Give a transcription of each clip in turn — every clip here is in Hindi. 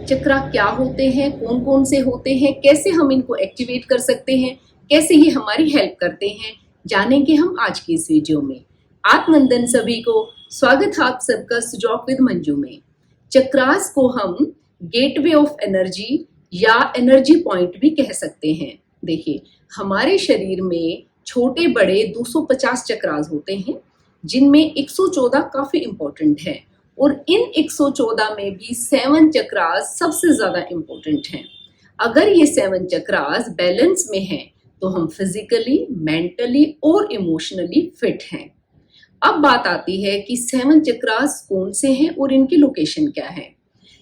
चक्रा क्या होते हैं, कौन कौन से होते हैं, कैसे हम इनको एक्टिवेट कर सकते हैं, कैसे ये हमारी हेल्प करते हैं, जानेंगे हम आज की इस वीडियो में। आत्मनंदन सभी को स्वागत है आप सबका सुजॉक विद मंजू में। चक्रास को हम गेटवे ऑफ एनर्जी या एनर्जी पॉइंट भी कह सकते हैं। देखिए, हमारे शरीर में छोटे बड़े 250 चक्रास होते हैं, जिनमें 114 काफी इंपॉर्टेंट है और इन 114 में भी 7 चक्रास सबसे ज्यादा इंपॉर्टेंट हैं। अगर ये 7 चक्रास बैलेंस में हैं तो हम फिजिकली, मेंटली और इमोशनली फिट हैं। अब बात आती है कि 7 चक्रास कौन से हैं और इनकी लोकेशन क्या है।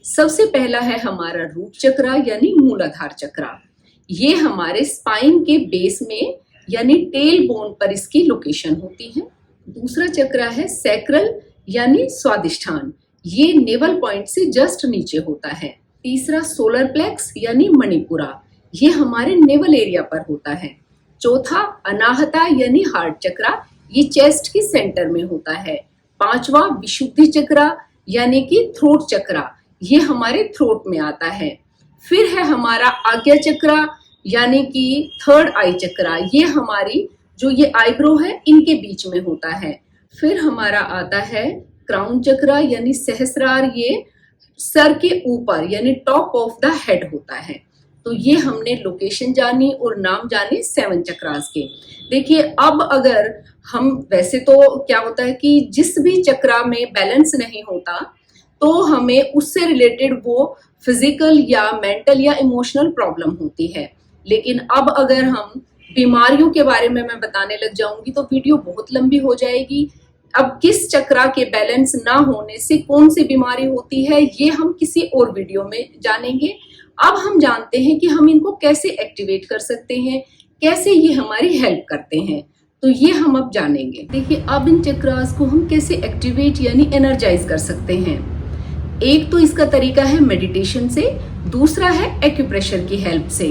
सबसे पहला है हमारा रूट चक्रा यानी मूलाधार चक्रा। ये हमारे स्पाइन के बेस में यानी टेल बोन पर इसकी लोकेशन होती है। दूसरा चक्रा है सैक्रल यानी स्वादिष्ठान, ये नेवल पॉइंट से जस्ट नीचे होता है। तीसरा सोलर प्लेक्स यानी मणिपुरा, ये हमारे नेवल एरिया पर होता है। चौथा अनाहता यानी हार्ट चक्रा, ये चेस्ट की सेंटर में होता है। पांचवा विशुद्धि चक्रा यानी कि थ्रोट चक्रा, ये हमारे थ्रोट में आता है। फिर है हमारा आज्ञा चक्रा यानी कि थर्ड आई चक्रा, ये हमारी जो ये आईब्रो है इनके बीच में होता है। फिर हमारा आता है क्राउन चक्रा यानी सहस्रार, ये सर के ऊपर यानी टॉप ऑफ द हेड होता है। तो ये हमने लोकेशन जानी और नाम जाने 7 चक्रास के। देखिए, अब अगर हम वैसे तो क्या होता है कि जिस भी चक्रा में बैलेंस नहीं होता तो हमें उससे रिलेटेड वो फिजिकल या मेंटल या इमोशनल प्रॉब्लम होती है। लेकिन अब अगर हम बीमारियों के बारे में मैं बताने लग जाऊंगी तो वीडियो बहुत लंबी हो जाएगी। अब किस चक्रा के बैलेंस ना होने से कौन सी बीमारी होती है ये हम किसी और वीडियो में जानेंगे। अब हम जानते हैं कि हम इनको कैसे एक्टिवेट कर सकते हैं, कैसे ये हमारी हेल्प करते हैं, तो ये हम अब जानेंगे। देखिए, अब इन चक्रास को हम कैसे एक्टिवेट यानी एनर्जाइज कर सकते हैं। एक तो इसका तरीका है मेडिटेशन से, दूसरा है एक्यूप्रेशर की हेल्प से।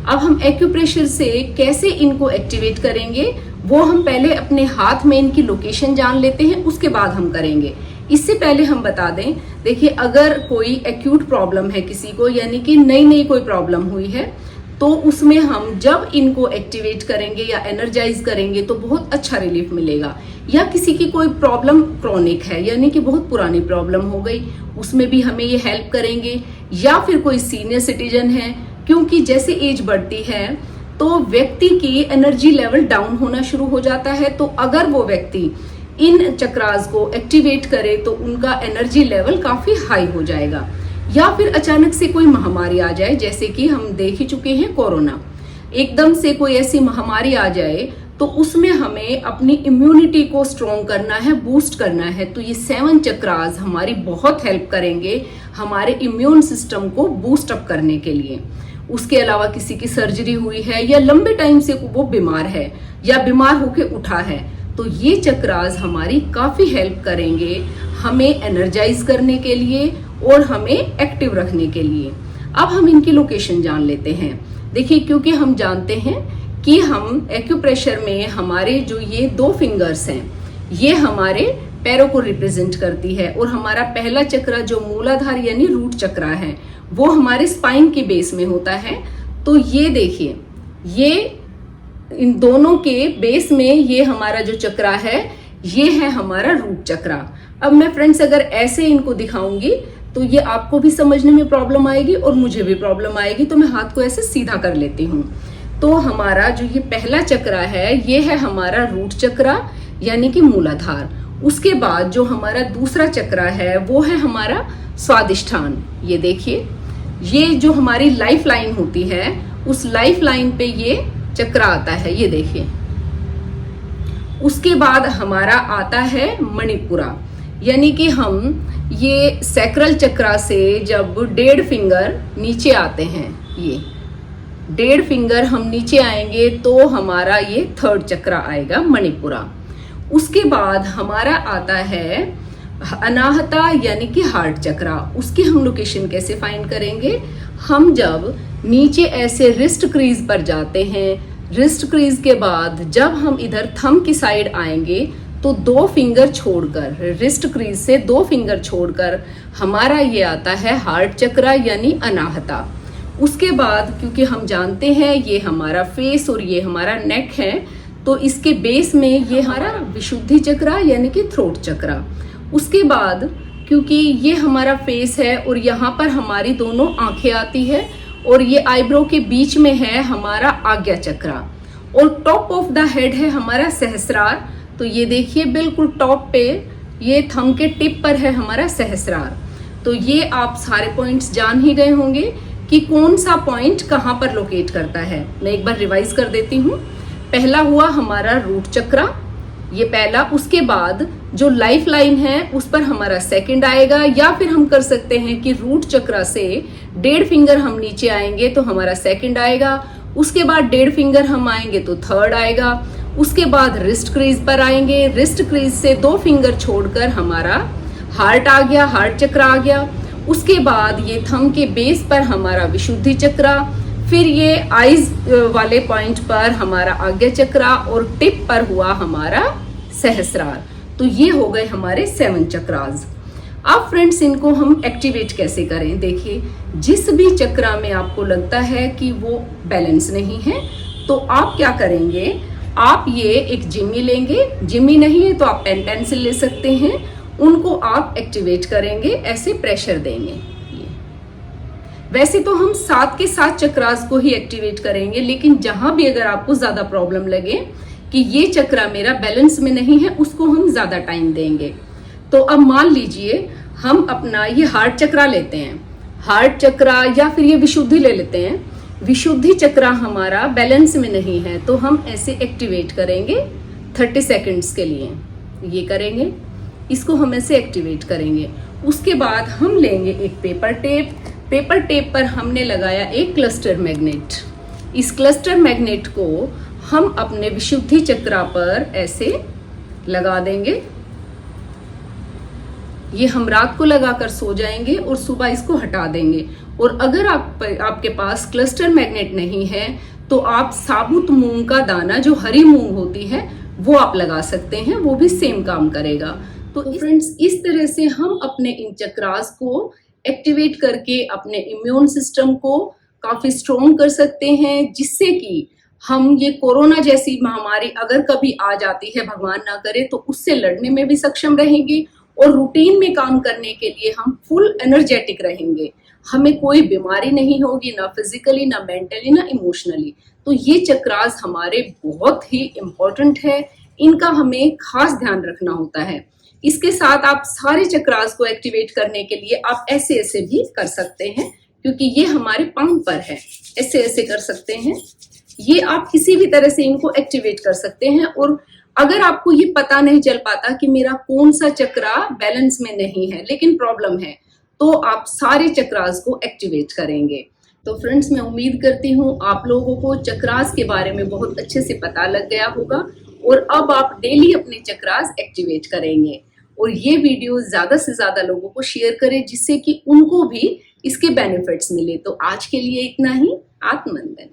अब हम एक्यूप्रेशर से कैसे इनको एक्टिवेट करेंगे वो हम पहले अपने हाथ में इनकी लोकेशन जान लेते हैं, उसके बाद हम करेंगे। इससे पहले हम बता दें, देखिए, अगर कोई एक्यूट प्रॉब्लम है किसी को यानी कि नई कोई प्रॉब्लम हुई है तो उसमें हम जब इनको एक्टिवेट करेंगे या एनर्जाइज करेंगे तो बहुत अच्छा रिलीफ मिलेगा। या किसी की कोई प्रॉब्लम क्रॉनिक है यानी कि बहुत पुरानी प्रॉब्लम हो गई, उसमें भी हमें ये हेल्प करेंगे। या फिर कोई सीनियर सिटीजन है, क्योंकि जैसे एज बढ़ती है तो व्यक्ति की एनर्जी लेवल डाउन होना शुरू हो जाता है, तो अगर वो व्यक्ति इन चक्रास को एक्टिवेट करे तो उनका एनर्जी लेवल काफी हाई हो जाएगा। या फिर अचानक से कोई महामारी आ जाए, जैसे कि हम देख ही चुके हैं कोरोना, एकदम से कोई ऐसी महामारी आ जाए तो उसमें हमें अपनी इम्यूनिटी को स्ट्रॉन्ग करना है, बूस्ट करना है। तो ये 7 चक्रास हमारी बहुत हेल्प करेंगे हमारे इम्यून सिस्टम को बूस्ट अप करने के लिए। उसके अलावा किसी की सर्जरी हुई है या लंबे टाइम से वो बीमार है या बीमार होके उठा है, तो ये चक्रास हमारी काफी हेल्प करेंगे हमें एनर्जाइज करने के लिए और हमें एक्टिव रखने के लिए। अब हम इनकी लोकेशन जान लेते हैं। देखिए, क्योंकि हम जानते हैं कि हम एक्यूप्रेशर में हमारे जो ये 2 फिंगर्स हैं ये हमारे पैरों को रिप्रेजेंट करती है, और हमारा पहला चक्रा जो मूलाधार यानी रूट चक्रा है वो हमारे स्पाइन के बेस में होता है। तो ये देखिए, ये इन दोनों के बेस में ये हमारा जो चक्रा है ये है हमारा रूट चक्रा। अब मैं फ्रेंड्स अगर ऐसे इनको दिखाऊंगी तो ये आपको भी समझने में प्रॉब्लम आएगी और मुझे भी प्रॉब्लम आएगी, तो मैं हाथ को ऐसे सीधा कर लेती हूँ। तो हमारा जो ये पहला चक्रा है ये है हमारा रूट चक्रा यानी कि मूलाधार। उसके बाद जो हमारा दूसरा चक्रा है वो है हमारा स्वादिष्ठान। ये देखिए, ये जो हमारी लाइफ लाइन होती है उस लाइफ लाइन पे ये चक्रा आता है, ये देखिए। उसके बाद हमारा आता है मणिपुरा, यानी कि हम ये सैक्रल चक्रा से जब 1.5 फिंगर नीचे आते हैं, ये 1.5 फिंगर हम नीचे आएंगे तो हमारा ये थर्ड चक्रा आएगा मणिपुरा। उसके बाद हमारा आता है अनाहता यानी कि हार्ट चक्रा। उसकी हम लोकेशन कैसे फाइंड करेंगे, हम जब नीचे ऐसे रिस्ट क्रीज पर जाते हैं, रिस्ट क्रीज के बाद जब हम इधर थंब की साइड आएंगे तो 2 फिंगर छोड़कर, रिस्ट क्रीज से 2 फिंगर छोड़कर हमारा ये आता है हार्ट चक्रा यानी अनाहता। उसके बाद क्योंकि हम जानते हैं ये हमारा फेस और ये हमारा नेक है, तो इसके बेस में ये हमारा विशुद्धि चक्रा यानी कि थ्रोट चक्रा। उसके बाद क्योंकि ये हमारा फेस है और यहाँ पर हमारी दोनों आंखें आती है और ये आईब्रो के बीच में है हमारा आज्ञा चक्रा, और टॉप ऑफ द हेड है हमारा सहस्रार। तो ये देखिए बिल्कुल टॉप पे ये थंब के टिप पर है हमारा सहस्रार। तो ये आप सारे पॉइंट्स जान ही गए होंगे कि कौन सा पॉइंट कहाँ पर लोकेट करता है। मैं एक बार रिवाइज कर देती हूँ। पहला हुआ हमारा रूट चक्रा, ये पहला। उसके बाद जो लाइफ लाइन है उस पर हमारा सेकंड आएगा, या फिर हम कर सकते हैं कि रूट चक्रा से 1.5 फिंगर हम नीचे आएंगे तो हमारा सेकंड आएगा। उसके बाद 1.5 फिंगर हम आएंगे तो थर्ड आएगा। उसके बाद रिस्ट क्रीज पर आएंगे, रिस्ट क्रीज से 2 फिंगर छोड़कर हमारा हार्ट आ गया, हार्ट चक्रा आ गया। उसके बाद ये थंब के बेस पर हमारा विशुद्धि चक्रा, फिर ये आईज वाले पॉइंट पर हमारा आज्ञा चक्रा और टिप पर हुआ हमारा सहस्रार। तो ये हो गए हमारे 7 चक्रास। अब फ्रेंड्स इनको हम एक्टिवेट कैसे करें? देखिए, जिस भी चक्रा में आपको लगता है कि वो बैलेंस नहीं है तो आप क्या करेंगे, आप ये एक जिम्मी लेंगे, जिम्मी नहीं है तो आप पेन पेंसिल ले सकते हैं, उनको आप एक्टिवेट करेंगे, ऐसे प्रेशर देंगे। वैसे तो हम 7 के 7 चक्रास को ही एक्टिवेट करेंगे, लेकिन जहां भी अगर आपको ज्यादा प्रॉब्लम लगे कि ये चक्रा मेरा बैलेंस में नहीं है, उसको हम ज्यादा टाइम देंगे। तो अब मान लीजिए हम अपना ये हार्ट चक्रा लेते हैं, हार्ट चक्रा या फिर ये विशुद्धि ले लेते हैं। विशुद्धि चक्रा हमारा बैलेंस में नहीं है तो हम ऐसे एक्टिवेट करेंगे 30 सेकंड्स के लिए, ये करेंगे, इसको हम ऐसे एक्टिवेट करेंगे। उसके बाद हम लेंगे एक पेपर टेप, पेपर टेप पर हमने लगाया एक क्लस्टर मैग्नेट। इस क्लस्टर मैग्नेट को हम अपने विशुद्धि चक्रा पर ऐसे लगा देंगे। ये हम रात को लगाकर सो जाएंगे और सुबह इसको हटा देंगे। और अगर आपके पास क्लस्टर मैग्नेट नहीं है तो आप साबुत मूंग का दाना, जो हरी मूंग होती है, वो आप लगा सकते हैं, वो भी सेम काम करेगा। तो फ्रेंड्स इस तरह से हम अपने इन चक्रास को एक्टिवेट करके अपने इम्यून सिस्टम को काफी स्ट्रोंग कर सकते हैं, जिससे कि हम ये कोरोना जैसी महामारी अगर कभी आ जाती है, भगवान ना करे, तो उससे लड़ने में भी सक्षम रहेंगे और रूटीन में काम करने के लिए हम फुल एनर्जेटिक रहेंगे। हमें कोई बीमारी नहीं होगी, ना फिजिकली, ना मेंटली, ना इमोशनली। तो ये चक्रास हमारे बहुत ही इम्पोर्टेंट है, इनका हमें खास ध्यान रखना होता है। इसके साथ आप सारे चक्रास को एक्टिवेट करने के लिए आप ऐसे ऐसे भी कर सकते हैं, क्योंकि ये हमारे पाम पर है, ऐसे ऐसे कर सकते हैं। ये आप किसी भी तरह से इनको एक्टिवेट कर सकते हैं। और अगर आपको ये पता नहीं चल पाता कि मेरा कौन सा चक्रा बैलेंस में नहीं है लेकिन प्रॉब्लम है, तो आप सारे चक्रास को एक्टिवेट करेंगे। तो फ्रेंड्स मैं उम्मीद करती हूँ आप लोगों को चक्रास के बारे में बहुत अच्छे से पता लग गया होगा और अब आप डेली अपने चक्रास एक्टिवेट करेंगे। और ये वीडियो ज्यादा से ज्यादा लोगों को शेयर करें, जिससे कि उनको भी इसके बेनिफिट्स मिले। तो आज के लिए इतना ही। आत्मवंदन।